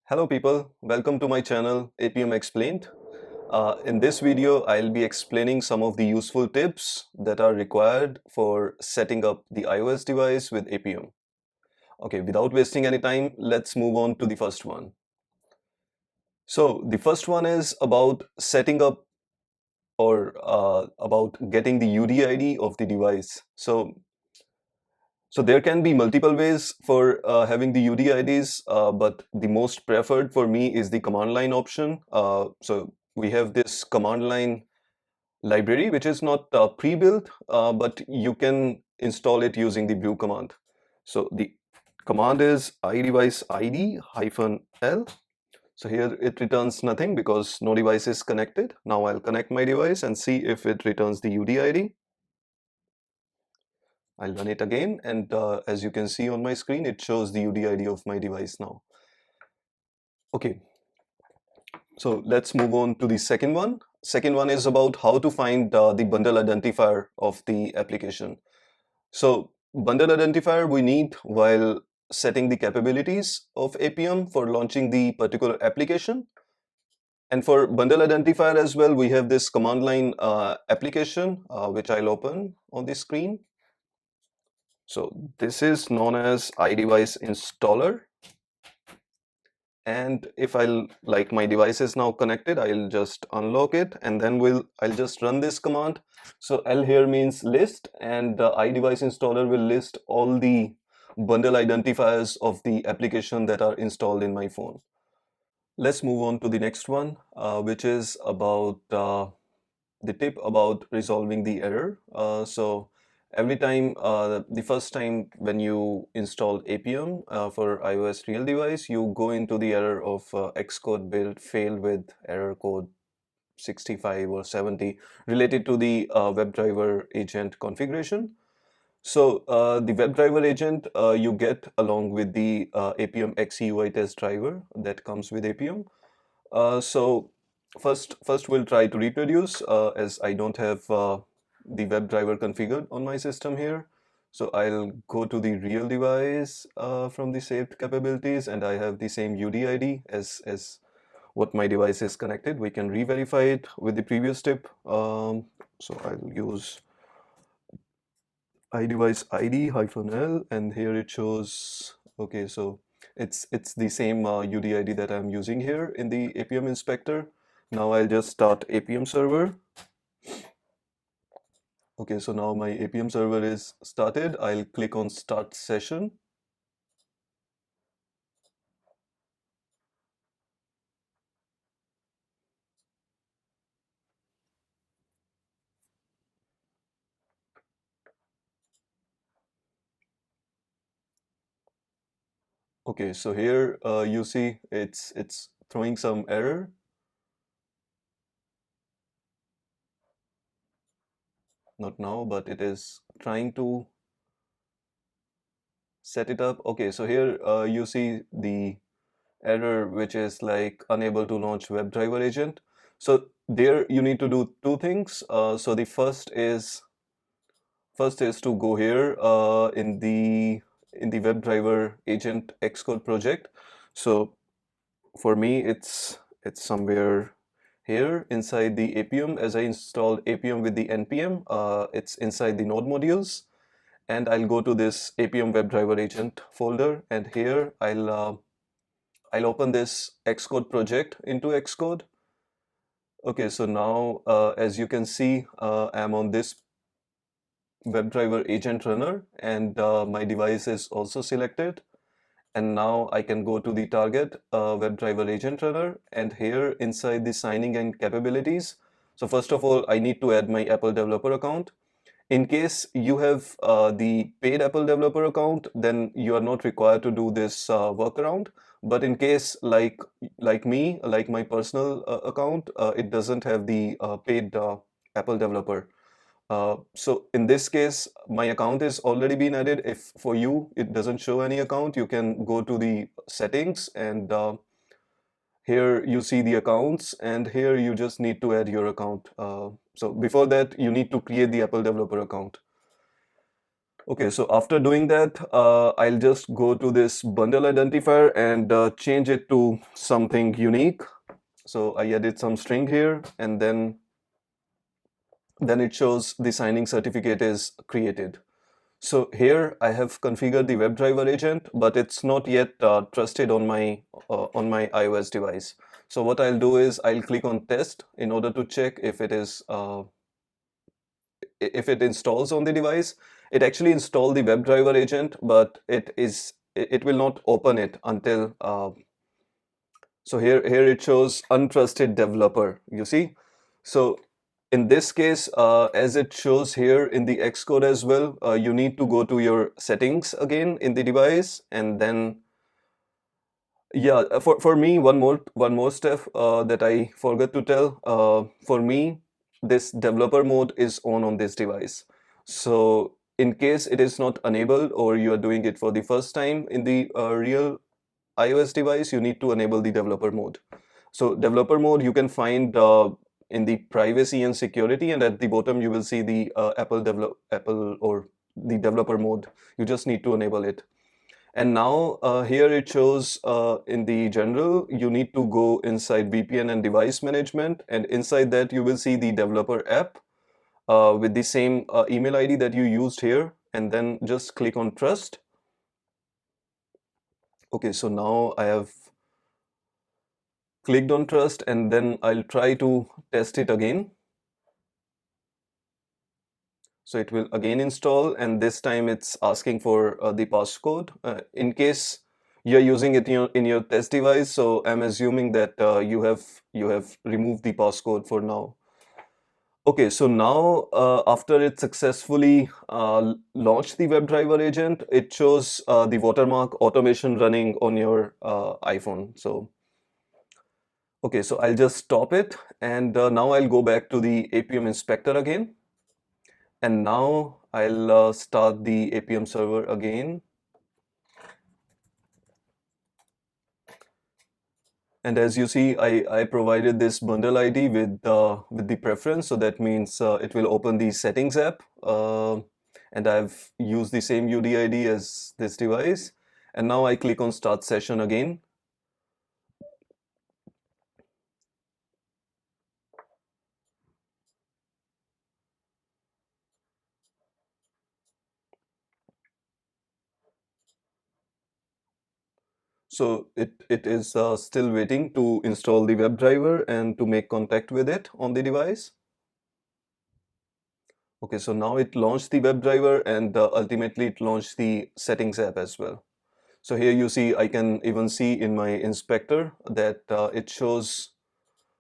Hello people, welcome to my channel Appium Explained. In this video, I'll be explaining some of the useful tips that are required for setting up the iOS device with Appium. Okay, without wasting any time, let's move on to the first one. So the first one is about setting up or about getting the UDID of the device. So there can be multiple ways for having the UDIDs, but the most preferred for me is the command line option. So we have this command line library, which is not pre-built, but you can install it using the brew command. So the command is iDeviceID-L. So here it returns nothing because no device is connected. Now I'll connect my device and see if it returns the UDID. I'll run it again, and as you can see on my screen, it shows the UDID of my device now. Okay, so let's move on to the second one. Second one is about how to find the bundle identifier of the application. So bundle identifier we need while setting the capabilities of Appium for launching the particular application. And for bundle identifier as well, we have this command line application, which I'll open on the screen. So this is known as iDevice installer. And if like my device is now connected, I'll just unlock it and then I'll just run this command. So L here means list, and the iDevice installer will list all the bundle identifiers of the application that are installed in my phone. Let's move on to the next one, which is about the tip about resolving the error. So every time, the first time when you install Appium for iOS real device, you go into the error of Xcode build failed with error code 65 or 70 related to the WebdriverAgent configuration. So the WebdriverAgent you get along with the Appium XUI test driver that comes with Appium. So first we'll try to reproduce as I don't have the WebDriver configured on my system here. So I'll go to the real device from the saved capabilities, and I have the same UDID as what my device is connected. We can re-verify it with the previous tip. So I'll use iDevice ID-L, and here it shows, okay, so it's the same UDID that I'm using here in the Appium inspector. Now I'll just start Appium server. Okay, so now my Appium server is started. I'll click on start session. Okay, so here you see it's throwing some error. Not now, but it is trying to set it up. Okay, so here you see the error which is like unable to launch WebdriverAgent. So there you need to do two things. So the first is to go here in the WebdriverAgent Xcode project. So for me it's somewhere here inside the Appium. As I installed Appium with the npm, it's inside the node modules, and I'll go to this Appium WebdriverAgent folder, and here I'll open this Xcode project into Xcode. Okay, so now as you can see, I'm on this WebdriverAgent runner, and my device is also selected. And now I can go to the target WebdriverAgent runner, and here inside the signing and capabilities. So first of all, I need to add my Apple developer account. In case you have the paid Apple developer account, then you are not required to do this workaround. But in case like me, like my personal account, it doesn't have the paid Apple developer. So in this case, my account is already been added. If for you it doesn't show any account, you can go to the settings, and here you see the accounts, and here you just need to add your account. So before that, you need to create the Apple developer account. Okay, so after doing that, I'll just go to this bundle identifier and change it to something unique. So I added some string here, and then it shows the signing certificate is created. So here I have configured the WebDriver agent, but it's not yet trusted on my iOS device. So what I'll do is I'll click on test in order to check if it installs on the device. It actually installed the WebDriver agent, but it will not open it until so here it shows untrusted developer, you see. So in this case, as it shows here in the Xcode as well, you need to go to your settings again in the device, and then yeah, for me, one more step that I forgot to tell. For me, this developer mode is on this device. So in case it is not enabled or you are doing it for the first time in the real iOS device, you need to enable the developer mode. So developer mode you can find in the privacy and security, and at the bottom you will see the Apple or the developer mode. You just need to enable it. And now here it shows in the general, you need to go inside VPN and device management, and inside that you will see the developer app with the same email ID that you used here, and then just click on trust. Okay, so now I have clicked on trust, and then I'll try to test it again. So it will again install, and this time it's asking for the passcode. In case you're using it in your test device, so I'm assuming that you have removed the passcode for now. Okay, so now after it successfully launched the WebDriver agent, it shows the watermark automation running on your iPhone. So okay, so I'll just stop it, and now I'll go back to the Appium inspector again. And now I'll start the Appium server again. And as you see, I provided this bundle ID with the preference. So that means it will open the settings app. And I've used the same UDID as this device. And now I click on start session again. So it is still waiting to install the WebDriver and to make contact with it on the device. Okay, so now it launched the WebDriver, and ultimately it launched the settings app as well. So here you see, I can even see in my inspector that it shows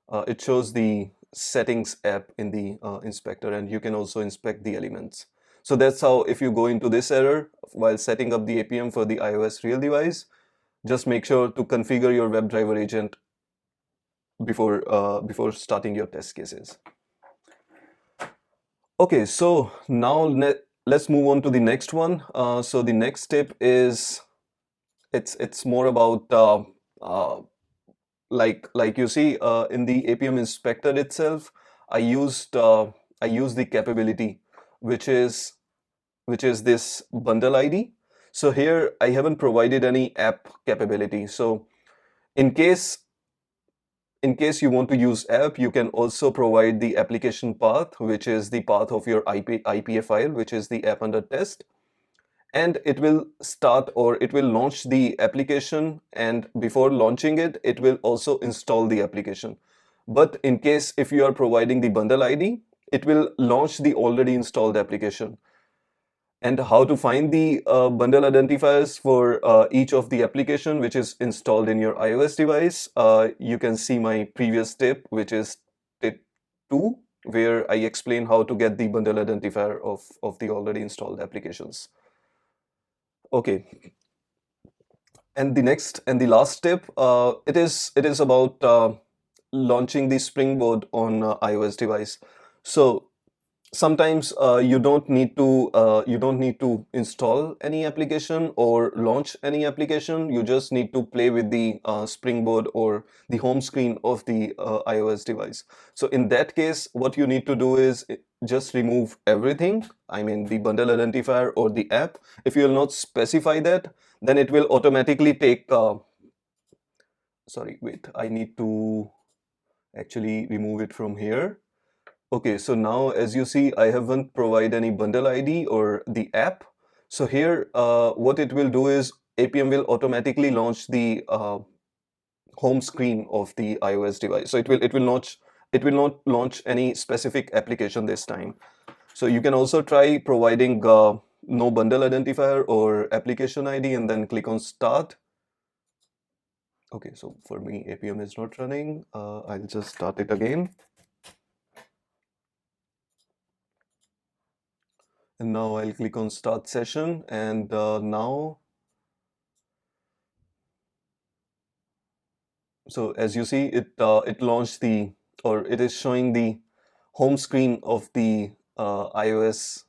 the settings app in the inspector, and you can also inspect the elements. So that's how, if you go into this error while setting up the Appium for the iOS real device, just make sure to configure your WebDriver agent before starting your test cases. Okay, so now let's move on to the next one. So the next tip is it's more about like you see in the Appium inspector itself, I used the capability which is this bundle ID. So here I haven't provided any app capability. So in case you want to use app, you can also provide the application path, which is the path of your IPA file, which is the app under test. And it will start, or it will launch the application, and before launching it, it will also install the application. But in case if you are providing the bundle ID, it will launch the already installed application. And how to find the bundle identifiers for each of the application which is installed in your iOS device, you can see my previous tip, which is tip 2, where I explain how to get the bundle identifier of the already installed applications. Okay, and the last step, it is about launching the Springboard on iOS device. So sometimes you don't need to install any application or launch any application. You just need to play with the Springboard or the home screen of the iOS device. So in that case, what you need to do is just remove everything, I mean the bundle identifier or the app. If you will not specify that, then it will automatically take sorry, wait, I need to actually remove it from here. Okay, so now as you see, I haven't provided any bundle ID or the app. So here, what it will do is Appium will automatically launch the home screen of the iOS device. So it will not launch any specific application this time. So you can also try providing no bundle identifier or application ID and then click on start. Okay, so for me, Appium is not running. I'll just start it again. And now I'll click on start session, and now, so as you see, it launched the, or it is showing the home screen of the iOS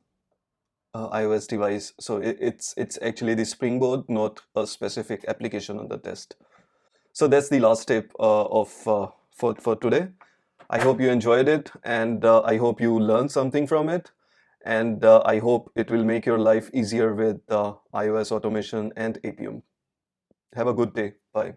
device. So it's actually the Springboard, not a specific application on the test. So that's the last tip for today. I hope you enjoyed it, and I hope you learned something from it. And I hope it will make your life easier with iOS automation and Appium. Have a good day. Bye.